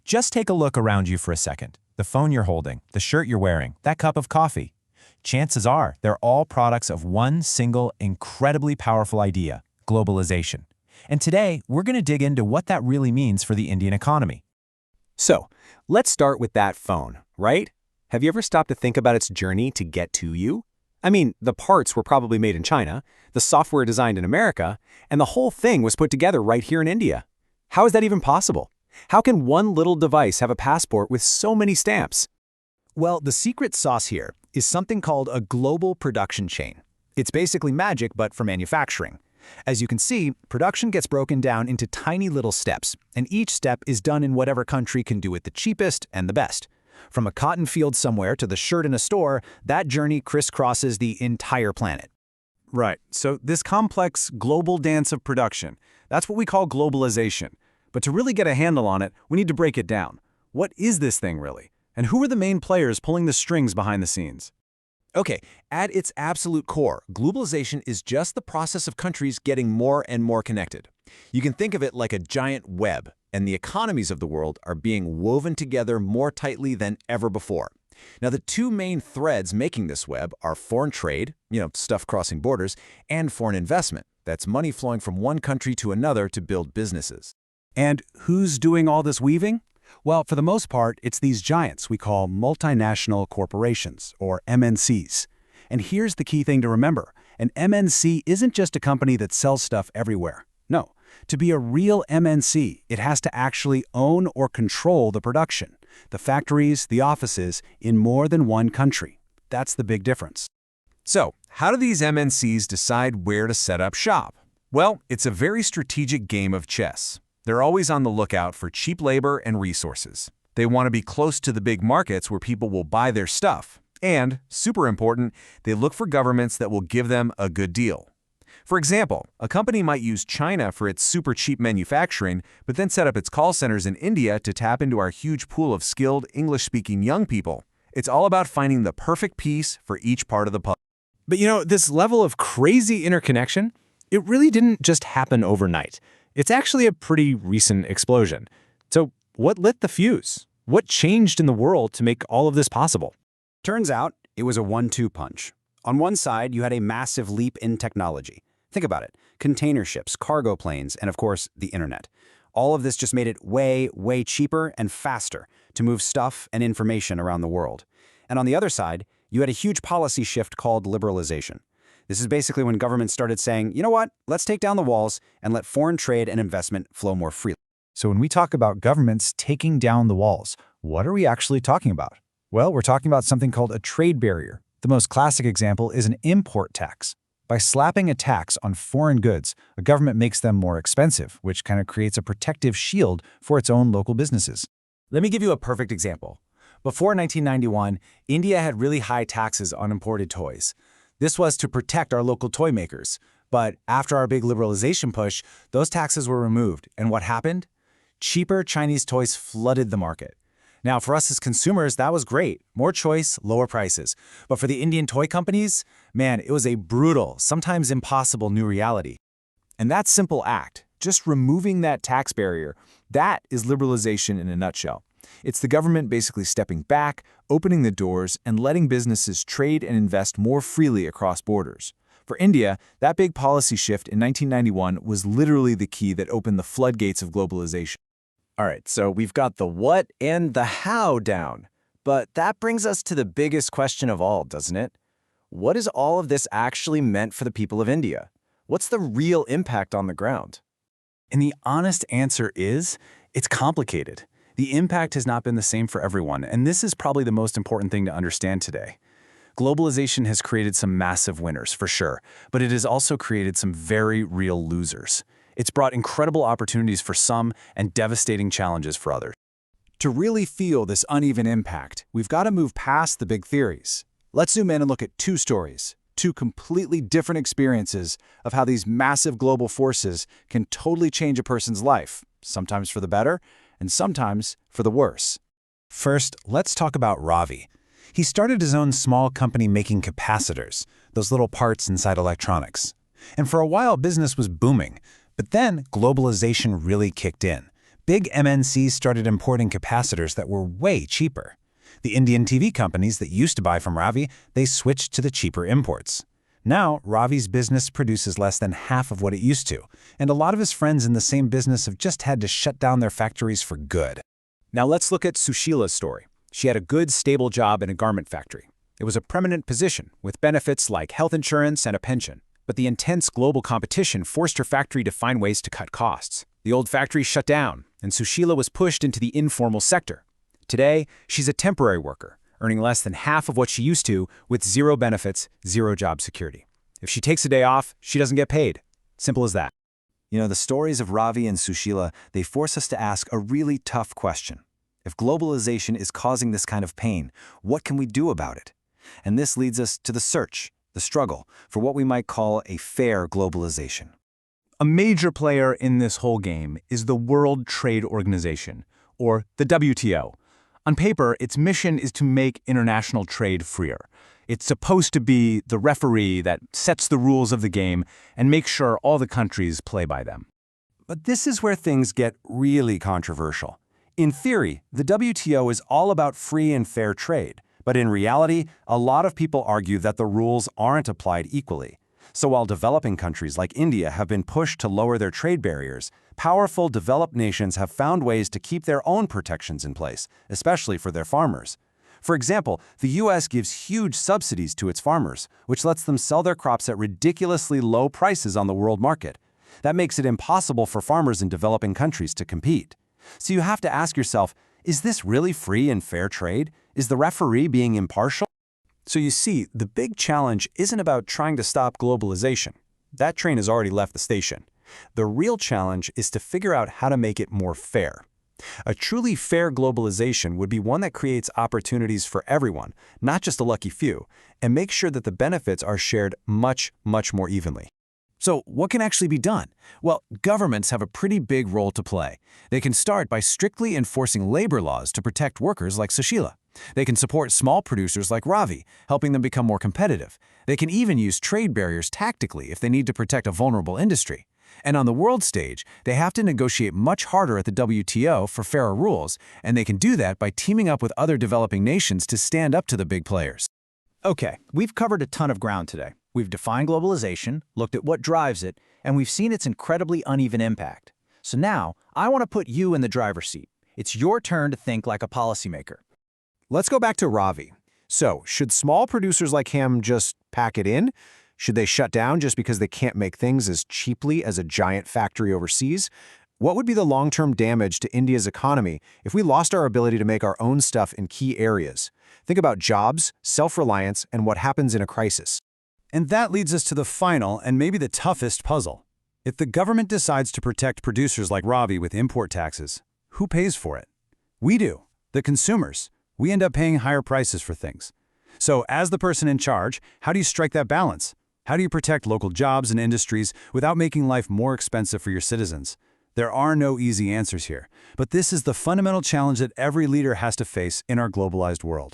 Just take a look around you for a second. The phone you're holding, the shirt you're wearing, that cup of coffee. Chances are they're all products of one single, incredibly powerful idea: globalization. And today, we're going to dig into what that really means for the Indian economy. So, let's start with that phone, right? Have you ever stopped to think about its journey to get to you? I mean, the parts were probably made in China, the software designed in America, and the whole thing was put together right here in India. How is that even possible? How can one little device have a passport with so many stamps? Well, the secret sauce here is something called a global production chain. It's basically magic, but for manufacturing. As you can see, production gets broken down into tiny little steps, and each step is done in whatever country can do it the cheapest and the best. From a cotton field somewhere to the shirt in a store, that journey crisscrosses the entire planet. Right, so this complex global dance of production, that's what we call globalization. But to really get a handle on it, we need to break it down. What is this thing really? And who are the main players pulling the strings behind the scenes? Okay, at its absolute core, globalization is just the process of countries getting more and more connected. You can think of it like a giant web, and the economies of the world are being woven together more tightly than ever before. Now, the two main threads making this web are foreign trade, stuff crossing borders, and foreign investment. That's money flowing from one country to another to build businesses. And who's doing all this weaving? Well, for the most part, it's these giants we call multinational corporations, or MNCs. And here's the key thing to remember. An MNC isn't just a company that sells stuff everywhere. No, to be a real MNC, it has to actually own or control the production, the factories, the offices, in more than one country. That's the big difference. So, how do these MNCs decide where to set up shop? Well, it's a very strategic game of chess. They're always on the lookout for cheap labor and resources. They want to be close to the big markets where people will buy their stuff. And, super important, they look for governments that will give them a good deal. For example, a company might use China for its super cheap manufacturing, but then set up its call centers in India to tap into our huge pool of skilled English-speaking young people. It's all about finding the perfect piece for each part of the puzzle. But this level of crazy interconnection, it really didn't just happen overnight. It's actually a pretty recent explosion. So what lit the fuse? What changed in the world to make all of this possible? Turns out, it was a 1-2 punch. On one side, you had a massive leap in technology. Think about it. Container ships, cargo planes, and of course, the internet. All of this just made it way, way cheaper and faster to move stuff and information around the world. And on the other side, you had a huge policy shift called liberalization. This is basically when governments started saying, you know what, let's take down the walls and let foreign trade and investment flow more freely. So when we talk about governments taking down the walls, what are we actually talking about? Well, we're talking about something called a trade barrier. The most classic example is an import tax. By slapping a tax on foreign goods, a government makes them more expensive, which kind of creates a protective shield for its own local businesses. Let me give you a perfect example. Before 1991, India had really high taxes on imported toys. This was to protect our local toy makers. But after our big liberalization push, those taxes were removed. And what happened? Cheaper Chinese toys flooded the market. Now, for us as consumers, that was great. More choice, lower prices. But for the Indian toy companies, man, it was a brutal, sometimes impossible new reality. And that simple act, just removing that tax barrier, that is liberalization in a nutshell. It's the government basically stepping back, opening the doors, and letting businesses trade and invest more freely across borders. For India, that big policy shift in 1991 was literally the key that opened the floodgates of globalization. All right, so we've got the what and the how down. But that brings us to the biggest question of all, doesn't it? What is all of this actually meant for the people of India? What's the real impact on the ground? And the honest answer is, it's complicated. The impact has not been the same for everyone, and this is probably the most important thing to understand today. Globalization has created some massive winners, for sure, but it has also created some very real losers. It's brought incredible opportunities for some and devastating challenges for others. To really feel this uneven impact, we've got to move past the big theories. Let's zoom in and look at two stories, two completely different experiences of how these massive global forces can totally change a person's life, sometimes for the better and sometimes for the worse. First, let's talk about Ravi. He started his own small company making capacitors, those little parts inside electronics. And for a while, business was booming. But then globalization really kicked in. Big MNCs started importing capacitors that were way cheaper. The Indian TV companies that used to buy from Ravi, they switched to the cheaper imports. Now, Ravi's business produces less than half of what it used to, and a lot of his friends in the same business have just had to shut down their factories for good. Now let's look at Sushila's story. She had a good, stable job in a garment factory. It was a permanent position, with benefits like health insurance and a pension. But the intense global competition forced her factory to find ways to cut costs. The old factory shut down, and Sushila was pushed into the informal sector. Today, she's a temporary worker, earning less than half of what she used to, with zero benefits, zero job security. If she takes a day off, she doesn't get paid. Simple as that. You know, the stories of Ravi and Sushila, they force us to ask a really tough question. If globalization is causing this kind of pain, what can we do about it? And this leads us to the search, the struggle, for what we might call a fair globalization. A major player in this whole game is the World Trade Organization, or the WTO. On paper, its mission is to make international trade freer. It's supposed to be the referee that sets the rules of the game and makes sure all the countries play by them. But this is where things get really controversial. In theory, the WTO is all about free and fair trade. But in reality, a lot of people argue that the rules aren't applied equally. So while developing countries like India have been pushed to lower their trade barriers, powerful developed nations have found ways to keep their own protections in place, especially for their farmers. For example, the US gives huge subsidies to its farmers, which lets them sell their crops at ridiculously low prices on the world market. That makes it impossible for farmers in developing countries to compete. So you have to ask yourself, is this really free and fair trade? Is the referee being impartial? So you see, the big challenge isn't about trying to stop globalization. That train has already left the station. The real challenge is to figure out how to make it more fair. A truly fair globalization would be one that creates opportunities for everyone, not just a lucky few, and makes sure that the benefits are shared much, much more evenly. So what can actually be done? Well, governments have a pretty big role to play. They can start by strictly enforcing labor laws to protect workers like Sushila. They can support small producers like Ravi, helping them become more competitive. They can even use trade barriers tactically if they need to protect a vulnerable industry. And on the world stage, they have to negotiate much harder at the WTO for fairer rules, and they can do that by teaming up with other developing nations to stand up to the big players. Okay, we've covered a ton of ground today. We've defined globalization, looked at what drives it, and we've seen its incredibly uneven impact. So now, I want to put you in the driver's seat. It's your turn to think like a policymaker. Let's go back to Ravi. So, should small producers like him just pack it in? Should they shut down just because they can't make things as cheaply as a giant factory overseas? What would be the long-term damage to India's economy if we lost our ability to make our own stuff in key areas? Think about jobs, self-reliance, and what happens in a crisis. And that leads us to the final and maybe the toughest puzzle. If the government decides to protect producers like Ravi with import taxes, who pays for it? We do, the consumers. We end up paying higher prices for things. So as the person in charge, how do you strike that balance? How do you protect local jobs and industries without making life more expensive for your citizens? There are no easy answers here, but this is the fundamental challenge that every leader has to face in our globalized world.